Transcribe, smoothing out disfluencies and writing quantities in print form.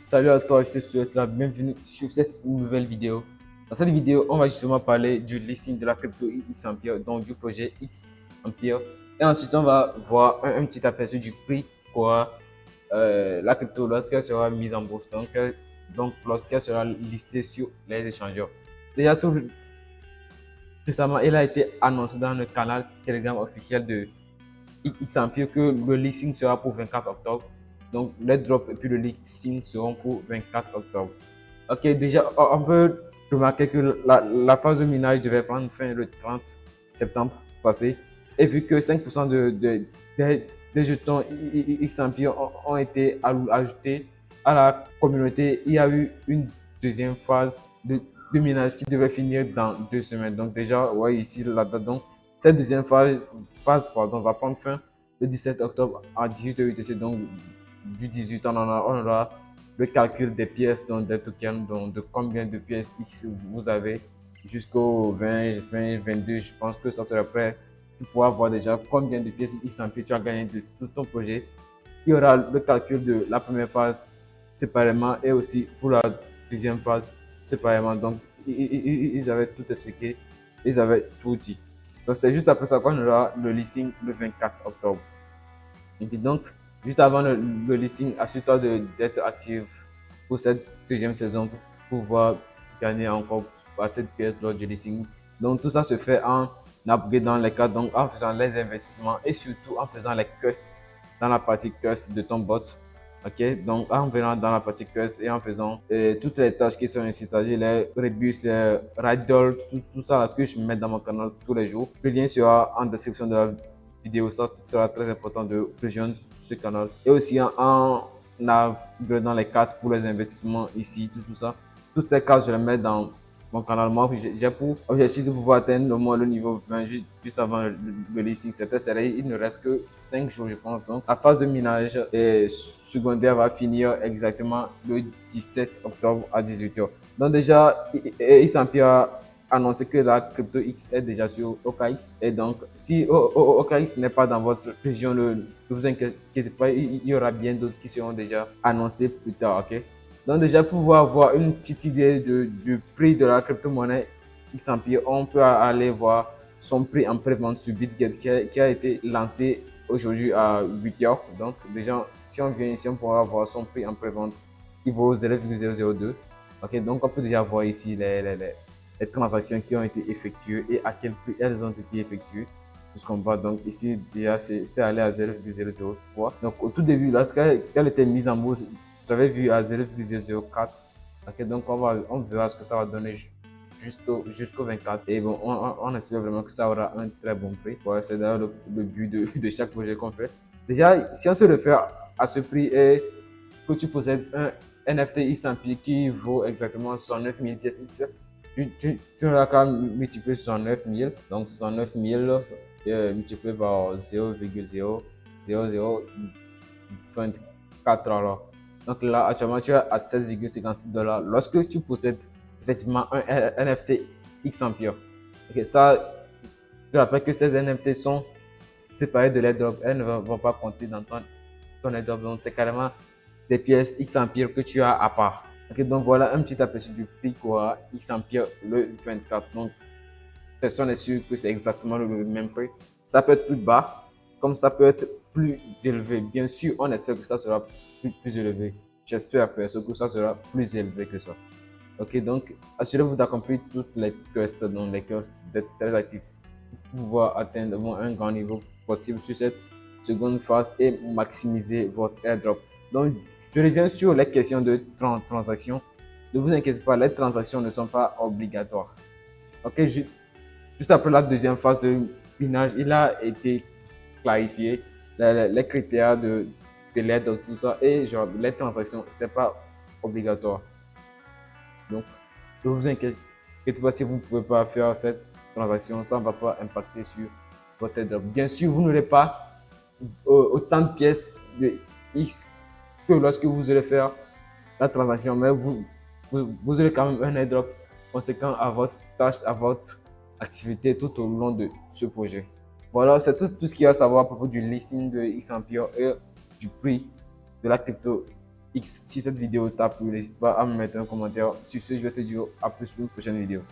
Salut à toi, je te souhaite la bienvenue sur cette nouvelle vidéo. Dans cette vidéo, on va justement parler du listing de la crypto X Empire, donc du projet X Empire. Et ensuite, on va voir un petit aperçu du prix qu'aura la crypto lorsqu'elle sera mise en bourse, donc lorsqu'elle sera listée sur les échangeurs. Déjà, tout récemment, il a été annoncé dans le canal Telegram officiel de X Empire que le listing sera pour 24 octobre. Donc, les drops et puis le listing seront pour 24 octobre. Ok, déjà, on peut remarquer que la phase de minage devait prendre fin le 30 septembre passé. Et vu que 5% des jetons X Empire ont été ajoutés à la communauté, il y a eu une deuxième phase de minage qui devait finir dans 2 semaines. Donc déjà, ouais, ici la date. Donc, cette deuxième phase va prendre fin le 17 octobre à 18h UTC. Donc, du 18, on aura le calcul des pièces, donc des tokens, donc de combien de pièces X vous avez jusqu'au 22. Je pense que ça sera prêt. Tu pourras voir déjà combien de pièces X en plus tu as gagné de tout ton projet. Il y aura le calcul de la première phase séparément et aussi pour la deuxième phase séparément. Donc, ils avaient tout expliqué, ils avaient tout dit. Donc, c'est juste après ça qu'on aura le listing le 24 octobre. Et puis donc, juste avant le listing, assure-toi d'être actif pour cette deuxième saison pour pouvoir gagner encore assez de pièces lors du listing. Donc, tout ça se fait en upgradant les cartes, donc en faisant les investissements et surtout en faisant les quests dans la partie quest de ton bot. Ok, donc en venant dans la partie quest et en faisant toutes les tâches qui sont ici, c'est-à-dire les rebus, les ragdoll, tout ça là, que je mets dans mon canal tous les jours. Le lien sera en description de la vidéo. Ça sera très important de rejoindre ce canal. Et aussi en upgradant les cartes pour les investissements ici, tout ça. Toutes ces cartes, je les mets dans mon canal. Moi, j'ai pour objectif de pouvoir atteindre au moins le niveau 20 juste avant le listing. C'était serré. Il ne reste que 5 jours, je pense. Donc, la phase de minage secondaire va finir exactement le 17 octobre à 18h. Donc, déjà, il s'empire annoncer que la crypto X est déjà sur OKX. Et donc, si OKX n'est pas dans votre région, ne vous inquiétez pas, il y aura bien d'autres qui seront déjà annoncés plus tard. Ok. Donc, déjà, pour pouvoir avoir une petite idée du prix de la crypto-monnaie X Empire, on peut aller voir son prix en pré-vente sur BitGet qui a été lancé aujourd'hui à 8h. Donc, déjà, si on vient ici, on pourra voir son prix en pré-vente qui vaut 0,002. Ok, donc on peut déjà voir ici les transactions qui ont été effectuées et à quel prix elles ont été effectuées. Tout ce qu'on voit donc ici, déjà, c'était allé à 0,003. Donc au tout début, lorsqu'elle était mise en bourse, j'avais vu à 0,004. Ok, donc on verra ce que ça va donner jusqu'au 24. Et bon, on espère vraiment que ça aura un très bon prix. Ouais, c'est d'ailleurs le but de chaque projet qu'on fait. Déjà, si on se réfère à ce prix et que tu possèdes un NFT X Empire qui vaut exactement 69 000 pièces X, tu n'auras qu'à multiplier 69 000. Donc 69 000 multiplié par 0,00024 $. Donc là, actuellement, tu es à 16,56 $. Lorsque tu possèdes effectivement un NFT X Empire, okay, ça, je rappelle que ces NFT sont séparés de l'airdrop. Elles ne vont pas compter dans ton airdrop. Donc, c'est carrément des pièces X Empire que tu as à part. Ok, donc voilà un petit aperçu du prix qu'aura X Empire le 24. Donc, personne n'est sûr que c'est exactement le même prix. Ça peut être plus bas, comme ça peut être plus élevé. Bien sûr, on espère que ça sera plus élevé. J'espère perso que ça sera plus élevé que ça. Ok, donc assurez-vous d'accomplir toutes les quests, donc les quests d'être très actifs pour pouvoir atteindre un grand niveau possible sur cette seconde phase et maximiser votre airdrop. Donc, je reviens sur les questions de transactions. Ne vous inquiétez pas, les transactions ne sont pas obligatoires. Ok, juste après la deuxième phase de minage, il a été clarifié les critères de l'aide, tout ça, et genre, les transactions, ce n'était pas obligatoire. Donc, ne vous inquiétez pas si vous ne pouvez pas faire cette transaction, ça ne va pas impacter sur votre airdrop. Bien sûr, vous n'aurez pas autant de pièces de X que lorsque vous allez faire la transaction, mais vous aurez quand même un airdrop conséquent à votre tâche, à votre activité tout au long de ce projet. Voilà, c'est tout ce qu'il y a à savoir à propos du listing de X Empire et du prix de la crypto X. Si cette vidéo t'a plu, n'hésite pas à me mettre un commentaire. Sur ce, je vais te dire à plus pour une prochaine vidéo.